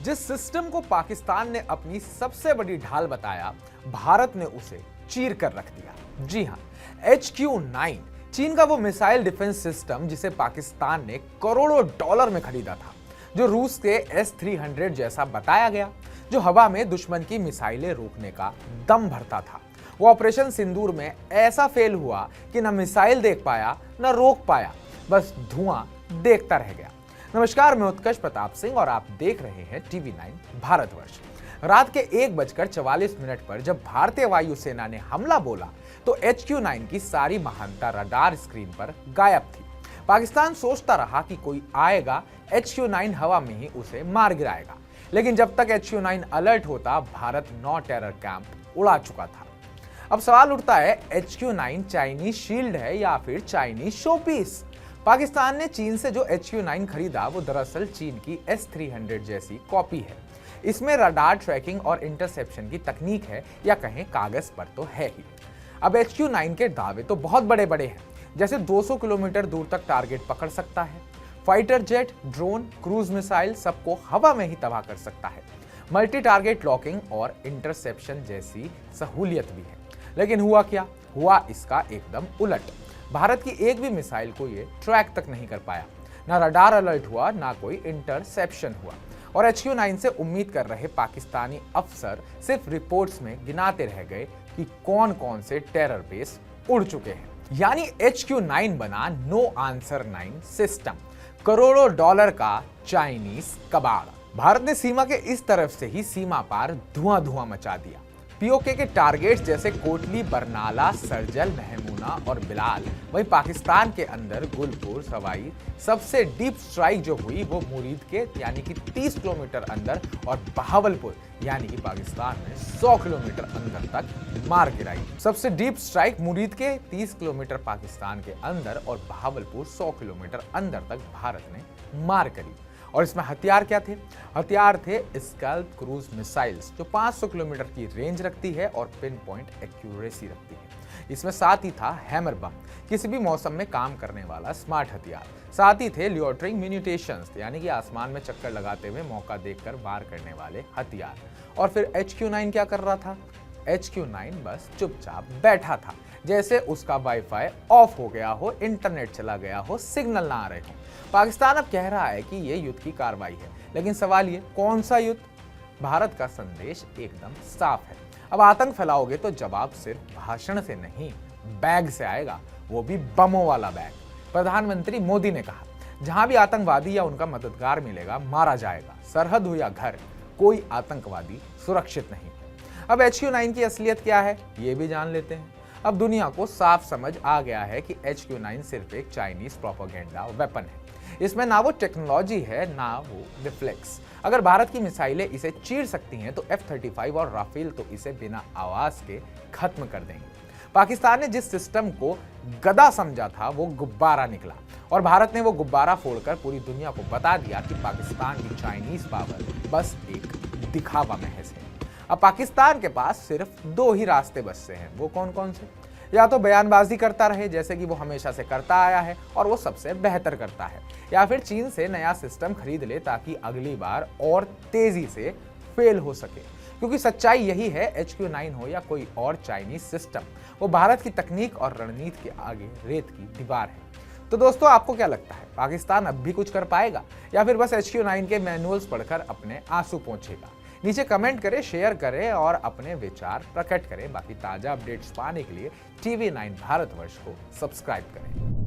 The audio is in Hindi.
जिस सिस्टम को पाकिस्तान ने अपनी सबसे बड़ी ढाल बताया, भारत ने उसे चीर कर रख दिया। जी हां, HQ-9 चीन का वो मिसाइल डिफेंस सिस्टम जिसे पाकिस्तान ने करोड़ों डॉलर में खरीदा था, जो रूस के S-300 जैसा बताया गया, जो हवा में दुश्मन की मिसाइलें रोकने का दम भरता था। वो ऑपरेशन सिंदूर में ऐसा फेल हुआ कि न मिसाइल देख पाया न रोक पाया, बस धुआं देखता रह गया। नमस्कार, मैं उत्कर्ष प्रताप सिंह और आप देख रहे हैं TV9 भारतवर्ष। रात के 1:44 पर जब भारतीय वायुसेना ने हमला बोला तो HQ-9 की सारी महानता रडार स्क्रीन पर गायब थी। पाकिस्तान सोचता रहा कि कोई आएगा, HQ-9 हवा में ही उसे मार गिराएगा, लेकिन जब तक HQ-9 अलर्ट होता, भारत 9 टेरर कैंप उड़ा चुका था। अब सवाल उठता है, HQ-9 चाइनीज शील्ड है या फिर चाइनीज शोपीस? पाकिस्तान ने चीन से जो HQ-9 खरीदा वो दरअसल चीन की S-300 जैसी कॉपी है। इसमें रडार ट्रैकिंग और इंटरसेप्शन की तकनीक है, या कहें कागज पर तो है ही। अब HQ-9 के दावे तो बहुत बड़े बड़े हैं, जैसे 200 किलोमीटर दूर तक टारगेट पकड़ सकता है, fighter jet, drone, cruise missile सबको हवा में ही तबाह कर सकता है, मल्टी टारगेट लॉकिंग और इंटरसेप्शन जैसी सहूलियत भी है। लेकिन हुआ क्या? हुआ इसका एकदम उलट। भारत की एक भी मिसाइल को ये ट्रैक तक नहीं कर पाया, ना रडार अलर्ट हुआ, ना कोई इंटरसेप्शन हुआ। और HQ-9 से उम्मीद कर रहे पाकिस्तानी अफसर सिर्फ रिपोर्ट्स में गिनाते रह गए कि कौन कौन से टेरर बेस उड़ चुके हैं। यानी HQ-9 बना नो आंसर 9 सिस्टम, करोड़ों डॉलर का चाइनीज कबाड़। भारत ने सीमा के इस तरफ से ही सीमा पार धुआं धुआं मचा दिया। POK के टारगेट्स जैसे कोटली, बरनाला, सरजल, महमूना और बिलाल, वहीं पाकिस्तान के अंदर गुलपुर, सवाई, सबसे डीप स्ट्राइक जो हुई वो मुरीद के यानी कि 30 किलोमीटर अंदर, और बहावलपुर यानी कि पाकिस्तान में 100 किलोमीटर अंदर तक मार गिराई। सबसे डीप स्ट्राइक मुरीद के 30 किलोमीटर पाकिस्तान के अंदर और बहावलपुर 100 किलोमीटर अंदर तक भारत ने मार करी। और इसमें हथियार क्या थे? हथियार थे स्कैल्प क्रूज मिसाइल्स, जो 500 किलोमीटर की रेंज रखती है और पिन पॉइंट एक्यूरेसी रखती है। इसमें साथ ही था हैमर बम, किसी भी मौसम में काम करने वाला स्मार्ट हथियार। साथ ही थे ल्यूटरिंग म्यूनिटेशंस, यानी कि आसमान में चक्कर लगाते हुए मौका देखकर वार करने वाले हथियार। और फिर HQ-9 क्या कर रहा था? HQ-9 बस चुपचाप बैठा था, जैसे उसका वाईफाई ऑफ हो गया हो, इंटरनेट चला गया हो, सिग्नल ना आ रहे हो। पाकिस्तान अब कह रहा है कि ये युद्ध की कार्रवाई है, लेकिन सवाल ये, कौन सा युद्ध? भारत का संदेश एकदम साफ है। अब आतंक फैलाओगे तो जवाब सिर्फ भाषण से नहीं, बैग से आएगा, वो भी बमों वाला बैग। प्रधानमंत्री मोदी ने कहा, जहां भी आतंकवादी या उनका मददगार मिलेगा, मारा जाएगा। सरहद हो या घर, कोई आतंकवादी सुरक्षित नहीं। अब HQ-9 की असलियत क्या है, ये भी जान लेते हैं। अब दुनिया को साफ समझ आ गया है कि HQ-9 सिर्फ एक चाइनीज प्रोपेगेंडा वेपन है। इसमें ना वो टेक्नोलॉजी है, ना वो रिफ्लेक्स। अगर भारत की मिसाइलें इसे चीर सकती हैं तो F-35 और राफेल तो इसे बिना आवाज के खत्म कर देंगे। पाकिस्तान ने जिस सिस्टम को गदा समझा था वो गुब्बारा निकला, और भारत ने वो गुब्बारा फोड़कर पूरी दुनिया को बता दिया कि पाकिस्तान की चाइनीज पावर बस एक दिखावा महज है। अब पाकिस्तान के पास सिर्फ 2 ही रास्ते बचते हैं। वो कौन कौन से? या तो बयानबाजी करता रहे जैसे कि वो हमेशा से करता आया है और वो सबसे बेहतर करता है, या फिर चीन से नया सिस्टम खरीद ले ताकि अगली बार और तेजी से फेल हो सके। क्योंकि सच्चाई यही है, HQ-9 हो या कोई और चाइनीज सिस्टम, वो भारत की तकनीक और रणनीति के आगे रेत की दीवार है। तो दोस्तों, आपको क्या लगता है, पाकिस्तान अब भी कुछ कर पाएगा या फिर बस HQ-9 के मैनुअल्स पढ़कर अपने आंसू पोंछेगा? नीचे कमेंट करें, शेयर करें और अपने विचार प्रकट करें। बाकी ताजा अपडेट्स पाने के लिए TV9 भारतवर्ष को सब्सक्राइब करें।